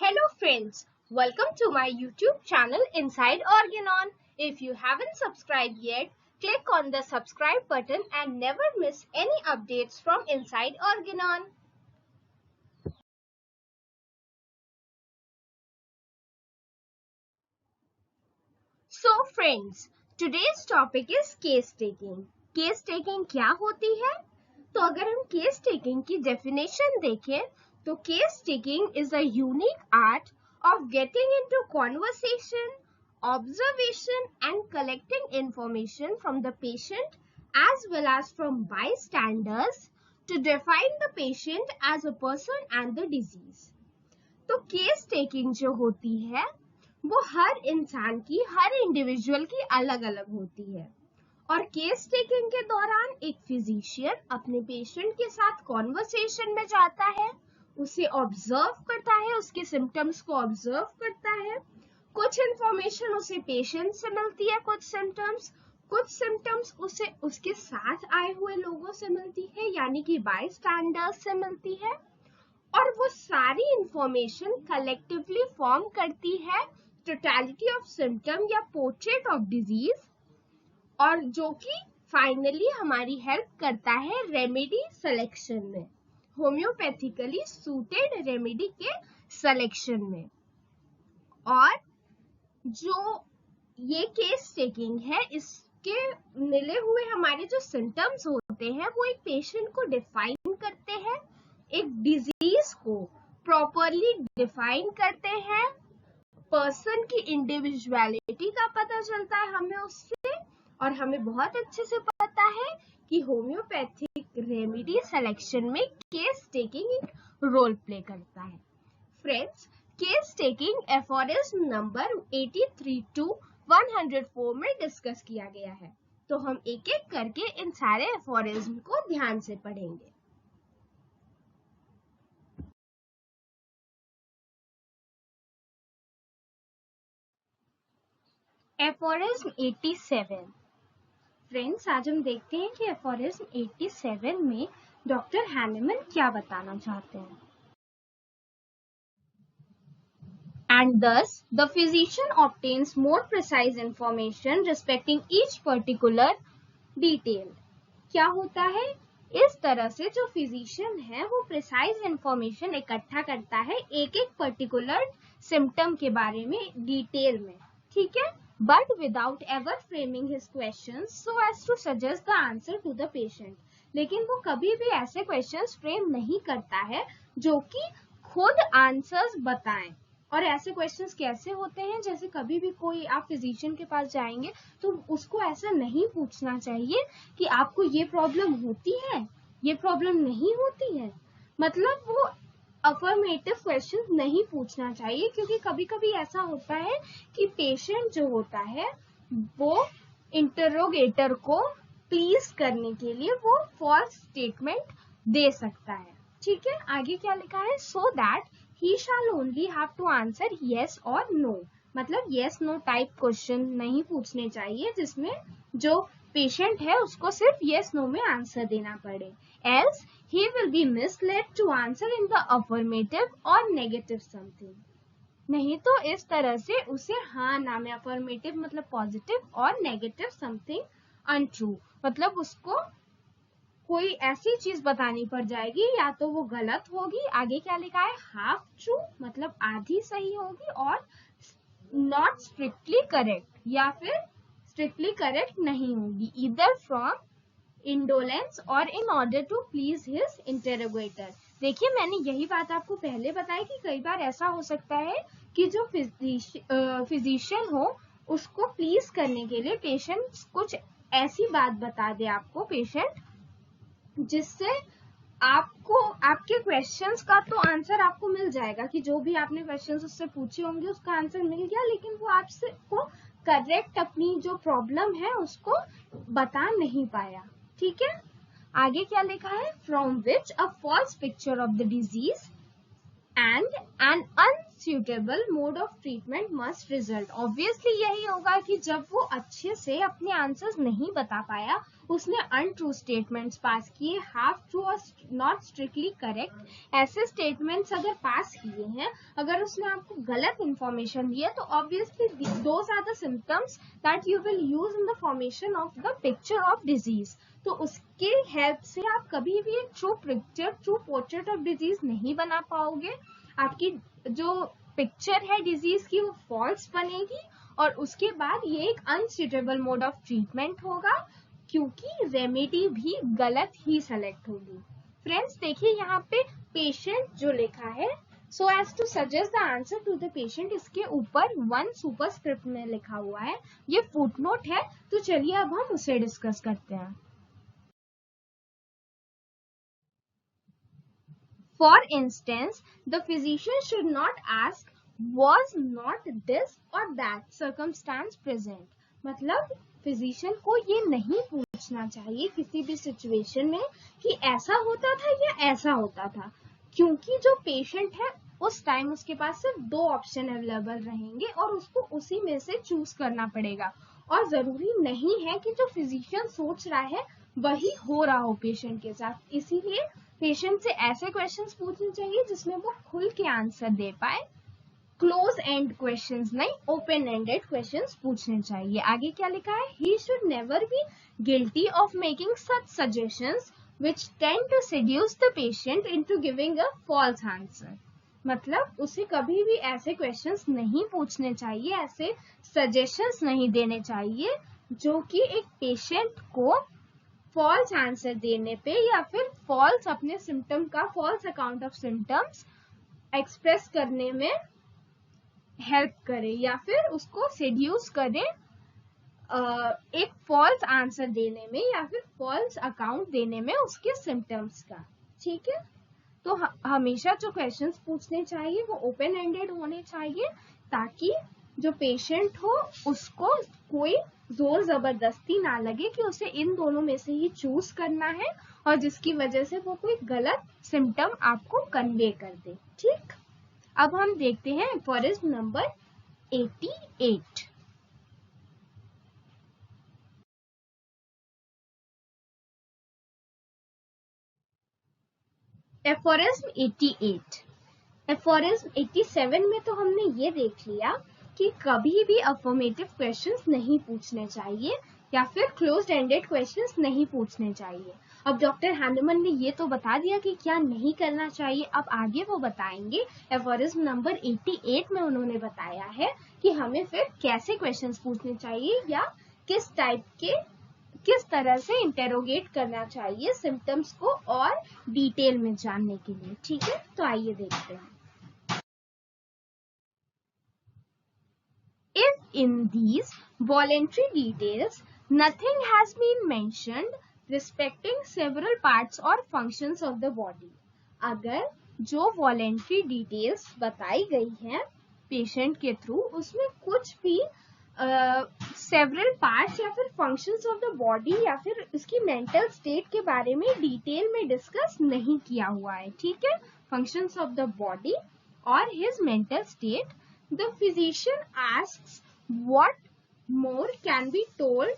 Hello friends, welcome to my YouTube channel Inside Organon. If you haven't subscribed yet, click on the subscribe button and never miss any updates from Inside Organon. So friends, today's topic is case taking. Case taking क्या होती है? तो अगर हम case taking की definition देखें, तो case taking is a unique art of getting into conversation, observation and collecting information from the patient as well as from bystanders to define the patient as a person and the disease. तो case taking जो होती है वो हर इंसान की, हर individual की अलग अलग होती है और केस टेकिंग के दौरान एक फिजिशियन अपने पेशेंट के साथ कॉन्वर्सेशन में जाता है, उसे ऑब्जर्व करता है, उसके सिम्टम्स को ऑब्जर्व करता है, कुछ इंफॉर्मेशन उसे पेशेंट से मिलती है, कुछ सिम्टम्स उसे उसके साथ आए हुए लोगों से मिलती है यानी कि बाय स्टैंडर्स से मिलती है और वो सारी इंफॉर्मेशन कलेक्टिवली फॉर्म करती है टोटलिटी ऑफ सिम्टम या पोर्ट्रेट ऑफ डिजीज और जो कि फाइनली हमारी हेल्प करता है रेमेडी सिलेक्शन में, होम्योपैथिकली सूटेड रेमेडी के सिलेक्शन में। और जो ये केस टेकिंग है, इसके मिले हुए हमारे जो सिम्टम्स होते हैं वो एक पेशेंट को डिफाइन करते हैं, एक डिजीज को प्रॉपरली डिफाइन करते हैं, पर्सन की इंडिविजुअलिटी का पता चलता है हमें उससे और हमें बहुत अच्छे से पता है कि होम्योपैथिक रेमेडी सिलेक्शन में केस टेकिंग एक रोल प्ले करता है। Friends, case taking aphorism number 83 to 104 में डिस्कस किया गया है, तो हम एक एक करके इन सारे एफोरिज्म को ध्यान से पढ़ेंगे। एफोरिज्म 87। फ्रेंड्स, आज हम देखते हैं कि एफोरिज्म 87 में डॉक्टर हैनेमन क्या बताना चाहते हैं। And thus, the physician obtains more precise information respecting each particular detail. क्या होता है? इस तरह से जो फिजिशियन है वो प्रिसाइज इंफॉर्मेशन इकट्ठा करता है एक एक पर्टिकुलर सिम्टम के बारे में डिटेल में, ठीक है, but without ever framing his questions so as to suggest the answer to the patient. लेकिन वो कभी भी ऐसे क्वेश्चंस फ्रेम नहीं करता है जो कि खुद आंसर्स बताएं। और ऐसे क्वेश्चंस कैसे होते हैं? जैसे कभी भी कोई आप फिजिशियन के पास जाएंगे तो उसको ऐसा नहीं पूछना चाहिए कि आपको ये प्रॉब्लम होती है, ये प्रॉब्लम नहीं होती है, मतलब वो अफर्मेटिव क्वेश्चन नहीं पूछना चाहिए, क्योंकि कभी कभी ऐसा होता है कि पेशेंट जो होता है वो इंटरोगेटर को प्लीज करने के लिए वो फॉल्स स्टेटमेंट दे सकता है, ठीक है। आगे क्या लिखा है? So that he shall only have to answer yes और नो, मतलब येस नो टाइप क्वेश्चन नहीं पूछने चाहिए जिसमें जो पेशेंट है उसको सिर्फ येस नो में आंसर देना पड़े, else he will be misled to answer in the affirmative or negative something. नहीं तो इस तरह से उसे हाँ ना में affirmative मतलब पॉजिटिव और नेगेटिव समथिंग अनट्रू, मतलब उसको कोई ऐसी चीज बतानी पड़ जाएगी या तो वो गलत होगी, आगे क्या लिखा है? हाफ ट्रू मतलब आधी सही होगी, और नॉट स्ट्रिक्टली करेक्ट या फिर स्ट्रिक्टली करेक्ट नहीं होगी, ईदर फ्रॉम इंडोलेंस और in order to please his interrogator. देखिए, मैंने यही बात आपको पहले बताई कि कई बार ऐसा हो सकता है कि जो फिजिशियन हो उसको प्लीज करने के लिए पेशेंट कुछ ऐसी बात बता दे आपको पेशेंट, जिससे आपको आपके क्वेश्चंस का तो आंसर आपको मिल जाएगा कि जो भी आपने क्वेश्चंस उससे पूछे होंगे उसका आंसर मिल गया, लेकिन वो आपसे को करेक्ट अपनी जो प्रॉब्लम है उसको बता नहीं पाया, ठीक है। आगे क्या लिखा है? From which a false picture of the disease and an unsuitable mode of treatment must result. Obviously यही होगा कि जब वो अच्छे से अपने आंसर्स नहीं बता पाया उसने अनट्रू स्टेटमेंट्स पास किए, हाफ ट्रू और नॉट स्ट्रिक्टली करेक्ट, ऐसे स्टेटमेंट्स अगर पास किए हैं, अगर उसने आपको गलत इंफॉर्मेशन दी है, तो obviously those are the symptoms that you will use in the formation of the picture of disease. तो उसके हेल्प से आप कभी भी एक true picture, true portrait of disease नहीं बना पाओगे। आपकी जो पिक्चर है डिजीज की वो फॉल्स बनेगी और उसके बाद ये एक अनसूटेबल मोड ऑफ ट्रीटमेंट होगा, क्योंकि रेमेडी भी गलत ही सेलेक्ट होगी। फ्रेंड्स देखिए यहाँ पे पेशेंट जो लिखा है, so as to suggest the answer to the patient, इसके ऊपर 1 सुपरस्क्रिप्ट में लिखा हुआ है, ये फुटनोट है। तो चलिए अब हम उसे डिस्कस करते हैं। For instance, the physician should not ask, was not this or that circumstance present? मतलब फिजिशियन को ये नहीं पूछना चाहिए किसी भी सिचुएशन में कि ऐसा होता था या ऐसा होता था, क्योंकि जो पेशेंट है उस टाइम उसके पास सिर्फ 2 ऑप्शन अवेलेबल रहेंगे और उसको उसी में से चूज करना पड़ेगा। और जरूरी नहीं है कि जो फिजिशियन सोच रहा है वही हो रहा हो पेशेंट के साथ। इसीलिए पेशेंट से ऐसे क्वेश्चंस पूछने चाहिए जिसमें वो खुल के आंसर दे पाए। क्लोज एंड क्वेश्चंस नहीं, ओपन एंडेड क्वेश्चंस पूछने चाहिए। आगे क्या लिखा है? He should never be guilty of making such suggestions which tend to seduce the patient into giving a false answer. मतलब उसे कभी भी ऐसे क्वेश्चंस नहीं पूछने चाहिए, ऐसे सजेशंस नहीं देने चाहिए जो कि एक पेशेंट को फॉल्स आंसर देने पे या फिर फॉल्स अपने सिम्टम का false account of symptoms express करने में हेल्प करे या फिर उसको सेड्यूस करे एक फॉल्स आंसर देने में या फिर फॉल्स अकाउंट देने में उसके सिम्टम्स का। ठीक है, तो हमेशा जो क्वेश्चंस पूछने चाहिए वो ओपन एंडेड होने चाहिए, ताकि जो पेशेंट हो उसको कोई जोर जबरदस्ती ना लगे कि उसे इन दोनों में से ही चूज करना है और जिसकी वजह से वो कोई गलत सिम्टम आपको कन्वे कर दे। ठीक, अब हम देखते हैं एफोरिज्म नंबर 88। एफोरिज्म 88। एफोरिज्म 87 में तो हमने ये देख लिया कि कभी भी अफर्मेटिव क्वेश्चंस नहीं पूछने चाहिए या फिर क्लोज्ड एंडेड क्वेश्चंस नहीं पूछने चाहिए। अब डॉक्टर हैंडमन ने ये तो बता दिया कि क्या नहीं करना चाहिए, अब आगे वो बताएंगे। एफोरिज्म नंबर 88 में उन्होंने बताया है कि हमें फिर कैसे क्वेश्चंस पूछने चाहिए या किस टाइप के, किस तरह से इंटेरोगेट करना चाहिए सिम्टम्स को और डिटेल में जानने के लिए। ठीक है, तो आइए देखते हैं। If in these voluntary details nothing has been mentioned respecting several parts or functions of the body, अगर जो voluntary details बताई गई हैं पेशेंट के थ्रू उसमें कुछ भी सेवरल पार्ट्स या फिर फंक्शंस ऑफ द बॉडी या फिर उसकी मेंटल स्टेट के बारे में डिटेल में डिस्कस नहीं किया हुआ है, ठीक है, फंक्शंस ऑफ द बॉडी और his mental state, the physician asks what more can be told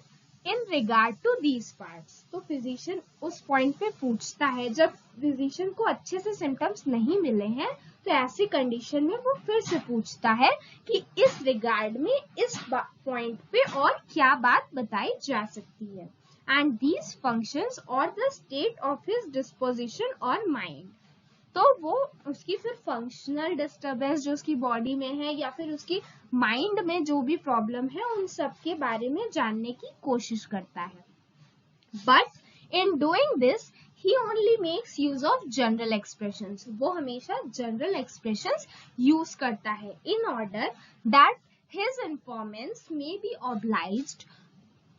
in regard to these parts. तो फिजिशियन उस पॉइंट पे पूछता है, जब फिजिशियन को अच्छे से सिम्टम्स नहीं मिले हैं तो ऐसी कंडीशन में वो फिर से पूछता है कि इस रिगार्ड में इस पॉइंट पे और क्या बात बताई जा सकती है, एंड दीज फंक्शंस और the state of his disposition और माइंड। तो वो उसकी फिर फंक्शनल डिस्टर्बेंस जो उसकी बॉडी में है या फिर उसकी माइंड में जो भी प्रॉब्लम है उन सब के बारे में जानने की कोशिश करता है। But in doing this he only makes use of general expressions. वो हमेशा general expressions use करता है in order that his informants may be obliged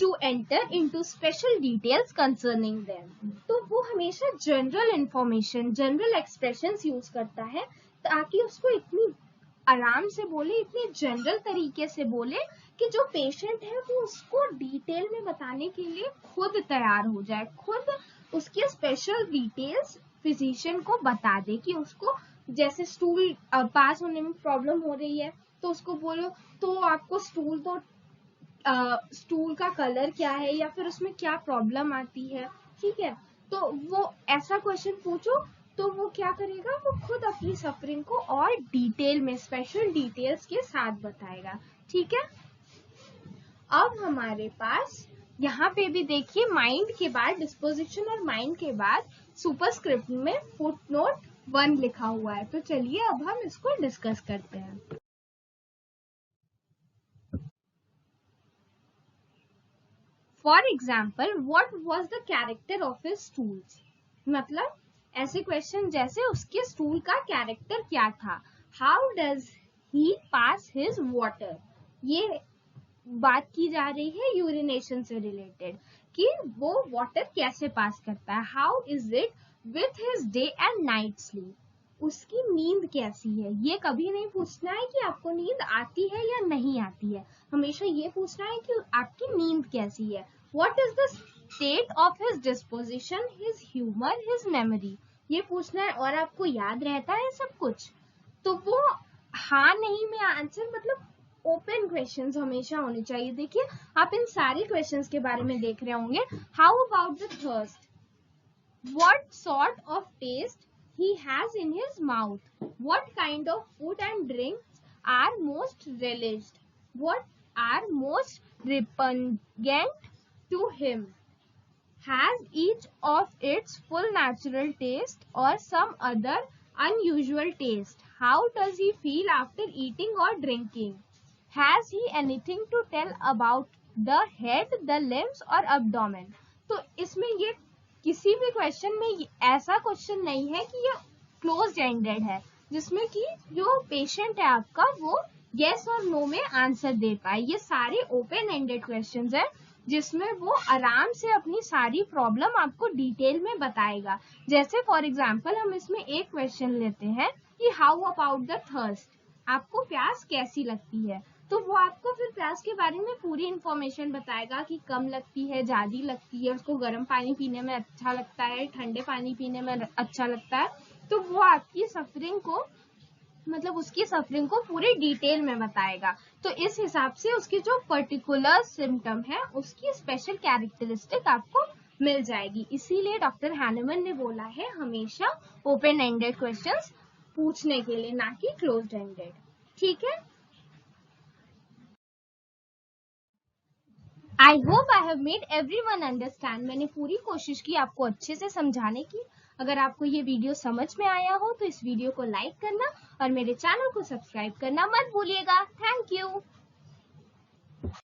to enter into special details concerning them. तो वो हमेशा general information, general expressions use करता है ताकि उसको इतनी आराम से बोले, इतने जनरल तरीके से बोले कि जो पेशेंट है वो उसको डिटेल में बताने के लिए खुद तैयार हो जाए, खुद उसके स्पेशल डिटेल्स फिजिशियन को बता दे कि उसको जैसे स्टूल पास होने में प्रॉब्लम हो रही है तो उसको बोलो तो आपको स्टूल तो स्टूल का कलर क्या है या फिर उसमें क्या प्रॉब्लम आती है, ठीक है। तो वो ऐसा क्वेश्चन पूछो तो वो क्या करेगा, वो खुद अपनी सफरिंग को और डिटेल में स्पेशल डिटेल्स के साथ बताएगा, ठीक है। अब हमारे पास यहाँ पे भी देखिए माइंड के बाद डिस्पोजिशन और माइंड के बाद सुपरस्क्रिप्ट में फुटनोट 1 लिखा हुआ है। तो चलिए अब हम इसको डिस्कस करते हैं। For example, what was the character of his stools, मतलब ऐसे क्वेश्चन जैसे उसके स्टूल का कैरेक्टर क्या था। How does he pass his water, ये बात की जा रही है यूरिनेशन से रिलेटेड कि वो वाटर कैसे पास करता है। How is it with his day and night sleep, उसकी नींद कैसी है। ये कभी नहीं पूछना है कि आपको नींद आती है या नहीं आती है, हमेशा ये पूछना है कि आपकी नींद कैसी है। What is the state of his disposition, his humour, his memory, ये पूछना है। और आपको याद रहता है सब कुछ, तो वो हाँ नहीं में आंसर, मतलब ओपन क्वेश्चंस हमेशा होने चाहिए। देखिए आप इन सारे क्वेश्चंस के बारे में देख रहे होंगे। How about the thirst, what sort of taste he has in his mouth, what kind of food and drinks are most relished, what are most repugnant to him, has each of its full natural taste or some other unusual taste, how does he feel after eating or drinking, has he anything to tell about the head, the limbs or abdomen। तो इसमें ये किसी भी question में ऐसा question नहीं है कि ये क्लोज एंडेड है जिसमें कि जो पेशेंट है आपका वो यस और नो में आंसर दे पाए। ये सारे ओपन एंडेड क्वेश्चंस हैं जिसमें वो आराम से अपनी सारी प्रॉब्लम आपको डिटेल में बताएगा। जैसे फॉर एग्जांपल हम इसमें एक क्वेश्चन लेते हैं कि हाउ अबाउट द थर्स्ट, आपको प्यास कैसी लगती है। तो वो आपको फिर प्यास के बारे में पूरी इंफॉर्मेशन बताएगा कि कम लगती है, ज्यादा लगती है, उसको गर्म पानी पीने में अच्छा लगता है, ठंडे पानी पीने में अच्छा लगता है। तो वो आपकी सफरिंग को, मतलब उसकी सफरिंग को पूरी डिटेल में बताएगा। तो इस हिसाब से उसकी जो पर्टिकुलर सिम्टम है उसकी स्पेशल कैरेक्टरिस्टिक आपको मिल जाएगी। इसीलिए डॉक्टर हैनेमन ने बोला है हमेशा ओपन एंडेड क्वेश्चंस पूछने के लिए, ना कि क्लोज्ड एंडेड, ठीक है। I hope I have made everyone understand, मैंने पूरी कोशिश की आपको अच्छे से समझाने की। अगर आपको ये वीडियो समझ में आया हो तो इस वीडियो को लाइक करना और मेरे चैनल को सब्सक्राइब करना मत भूलिएगा। Thank you.